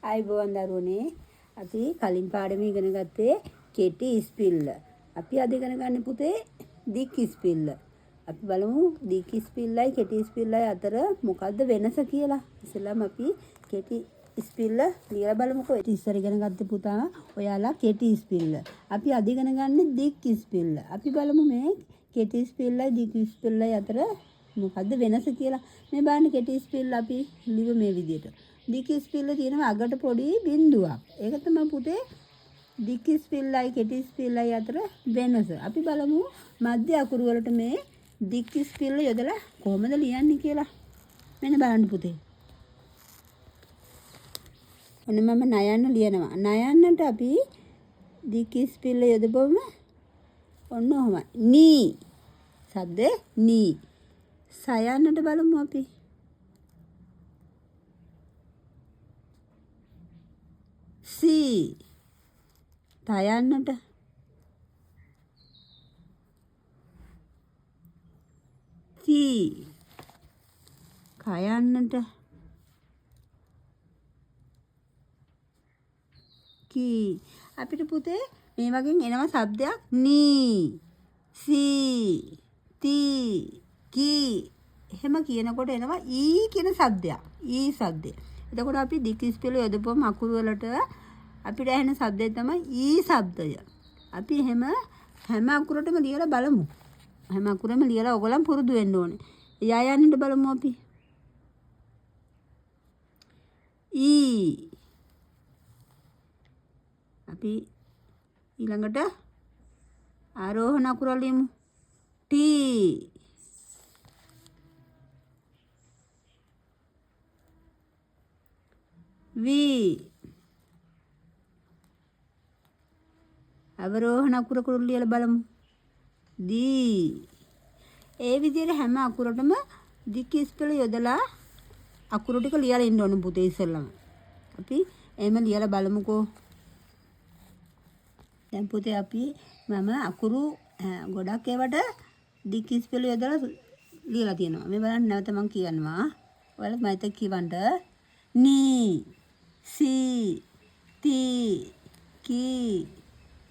ආයිබෝවන් දරුවනේ අපි කලින් පාඩමේ ඉගෙන ගත්තේ කෙටි ස්පිල්ල. අපි අද ඉගෙන ගන්න පුතේ දික් ස්පිල්ල. අපි බලමු දික් ස්පිල්ලයි කෙටි ස්පිල්ලයි අතර මොකද්ද වෙනස කියලා. ඉතින්ම අපි කෙටි ස්පිල්ල ලියලා බලමුකෝ. ඉස්සර ඉගෙන ගත්ත පුතා ඔයාලා කෙටි ස්පිල්ල. අපි අද ඉගෙන ගන්නේ දික් ස්පිල්ල. අපි බලමු මේ කෙටි ස්පිල්ලයි දික් ස්පිල්ලයි අතර මොකද්ද වෙනස කියලා. මේ බලන්න කෙටි ස්පිල්ල අපි ලිව මේ විදිහට. දික් ස්පිල්ල තියෙනවා අගට පොඩි බිඳුවක්. ඒක තමයි පුතේ දික් ස්පිල්ලයි කෙටි ස්පිල්ලයි අතර වෙනස. අපි බලමු මධ්‍ය අකුරු වලට මේ දික් ස්පිල්ල යොදලා කොහොමද ලියන්නේ කියලා. මෙන්න බලන්න පුතේ. ඔන්න මම නයන්න ලියනවා. නයන්නට අපි දික් ස්පිල්ල යොදපුවම ඔන්න ඔහොමයි. නී සද්දේ නී. සයන්නට බලමු අපි. සී තයන්නට කී කයන්නට කී. අපිට පුතේ මේ වගේ එනවා શબ્දයක් නී සී tii කී එහෙම කියනකොට එනවා ඊ කියන શબ્දයක්. ඊ શબ્දය. එතකොට අපි දික් ස්පිල්ල යොදපුවම අකුරු වලට අපිට ඇහෙන શબ્දය තමයි ඊ શબ્දය. අපි එහෙම හැම අකුරටම ලියලා බලමු. හැම අකුරම ලියලා ඔයගොල්ලන් පුරුදු වෙන්න ඕනේ. යයන්නට බලමු අපි. ඊ. අපි ඊළඟට ආරෝහණ අකුර ලියමු. ටී. වී. අවරෝහණ අකුර ලියලා බලමු. දී. ඒ විදිහට හැම අකුරටම දික් ස්පිල්ල යොදලා අකුරු ටික ලියලා ඉන්න ඕන පුතේ ඉස්සෙල්ලම. අපි එහෙම ලියලා බලමුකෝ. දැන් පුතේ අපි මම අකුරු ගොඩක් ඒවට දික් ස්පිල්ල යොදලා ලියලා තියෙනවා. මේ බලන්න නැවත මම කියනවා. ඔයාලා මයිත් කියවන්න. නී සී tii කී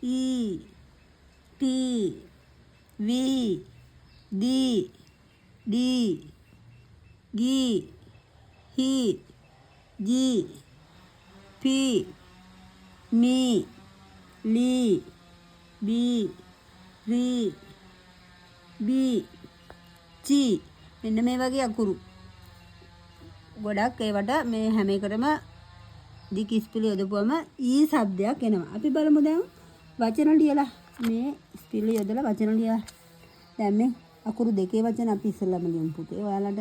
ඊ ටී වී දී ඩී ගී හී ජී පී මී ලී බී rii බී චී. මෙන්න මේ වගේ අකුරු ගොඩක් ඒවට මේ හැම එකටම දික් ස්පිල්ල යොදපුවම ඊ શબ્දයක් එනවා. අපි බලමු දැන් වචන ලියලා මේ ස්පිල්ල යොදලා වචන ලියලා. දැන් මේ අකුරු දෙකේ වචන අපි ඉස්සෙල්ලාම ලියමු පුතේ. ඔයාලට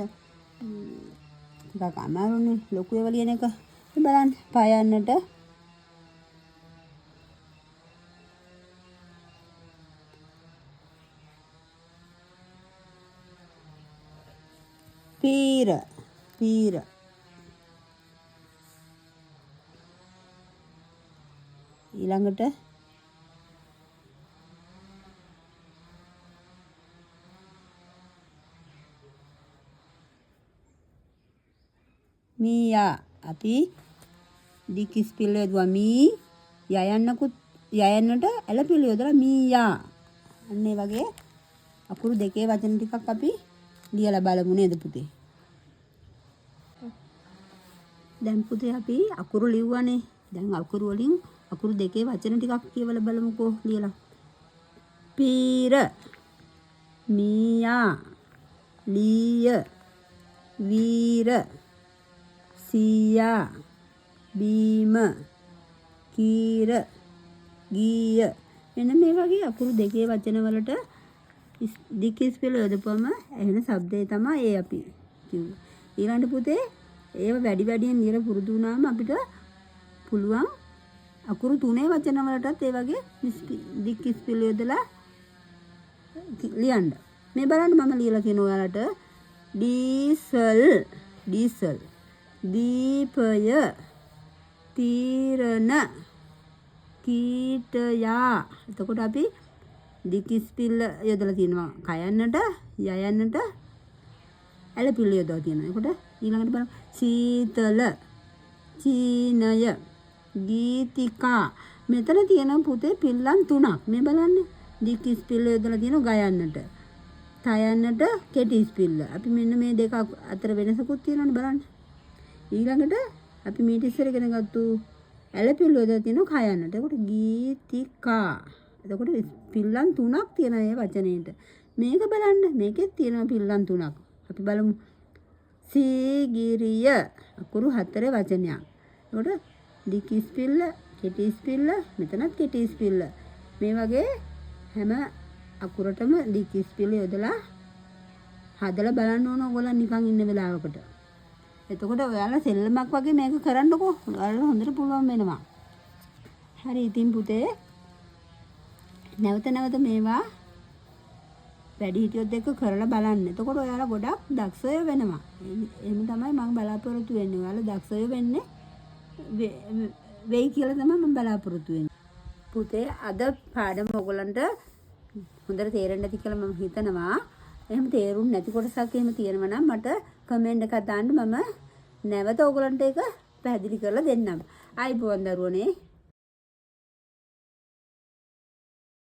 ටිකක් අමාරුනේ ලොකු ඒවා ලියන එක. බලන්න පයන්නට පීර පීර. ඊළඟට මීයා. අපි දික් ස්පිල්ල යොදුවා මී යයන්නට ඇලපිල්ල යොදලා මීයා. අන්න ඒ වගේ අකුරු දෙකේ වචන ටිකක් අපි ලියලා බලමු නේද පුතේ. දැන් පුතේ අපි අකුරු ලිව්වනේ. දැන් අකුරු වලින් අකුරු දෙකේ වචන ටිකක් කියවලා බලමුකෝ ලියලා. පීර මීයා ලීය වීර සීයා බීම කීර ගීය. මෙන්න මේ වගේ අකුරු දෙකේ වචන වලට දික් ස්පිල්ල යොදපුවම එහෙන શબ્දේ තමයි ඒ අපි කිව්වේ. ඊළඟට පුතේ ඒව වැඩි වැඩියෙන් ලියලා පුරුදු වුණාම අපිට පුළුවන් අකුරු තුනේ වචන වලටත් ඒ වගේ දික් ස්පිල්ල යොදලා ලියන්න. මේ බලන්න මම ලියලා තියෙන ඔයාලට ඩීසල් ඩීසල් දීපය තීරණ කීටයා. එතකොට අපි දික් ස්පිල්ල යොදලා තියෙනවා කයන්නට යයන්නට ඇලපිල්ල යොදලා තියෙනවා. එතකොට ඊළඟට බලන්න සීතල චීනය, ගීතිකා. මෙතන තියෙන පුතේ පිල්ලම් 3ක්. මේ බලන්න. දික් ඉස්පිල්ල යොදලා තියෙනවා ගයන්නට. තයන්නට කෙටි ඉස්පිල්ල. අපි මෙන්න මේ දෙක අතර වෙනසකුත් තියෙනවනේ බලන්න. ඊළඟට අපි මීට ඉස්සර ඉගෙන ගත්තු ඇලපිල්ල යොදලා තියෙනවා කයන්නට. එතකොට ගීතිකා. එතකොට පිල්ලම් 3ක් තියෙන මේ වචනේට. මේක බලන්න. මේකෙත් තියෙනවා පිල්ලම් 3ක්. අපි බලමු. සීගිරිය අකුරු 4 වචනයක්. එතකොට දික් ඉස්පිල්ල, කෙටි ඉස්පිල්ල, මෙතනත් කෙටි ඉස්පිල්ල. මේ වගේ හැම අකුරටම දික් ඉස්පිල්ල යොදලා හදලා බලන්න ඕන ඔයගොල්ලන් නිකන් ඉන්න වෙලාවකට. එතකොට ඔයාලා සෙල්ලමක් වගේ මේක කරන්නකෝ. ඔයාලා හොඳට පුළුවන් වෙනවා. හරි ඉතින් පුතේ නැවත නැවත මේවා වැඩි හිටියොත් එක්ක කරලා බලන්න. එතකොට ඔයාලා ගොඩක් දක්ෂය වෙනවා. එහෙම තමයි මම බලාපොරොත්තු වෙන්නේ. ඔයාලා දක්ෂය වෙන්නේ වෙයි කියලා තමයි මම බලාපොරොත්තු වෙන්නේ. පුතේ අද පාඩම ඔයගලන්ට හොඳට තේරෙන්නේ නැති කියලා මම හිතනවා. එහෙම තේරුම් නැති කොටසක් එහෙම තියෙනවා නම් මට කමෙන්ට් එකක් දාන්න මම නැවත ඔයගලන්ට ඒක පැහැදිලි කරලා දෙන්නම්. ආයිබෝන් දරුවනේ.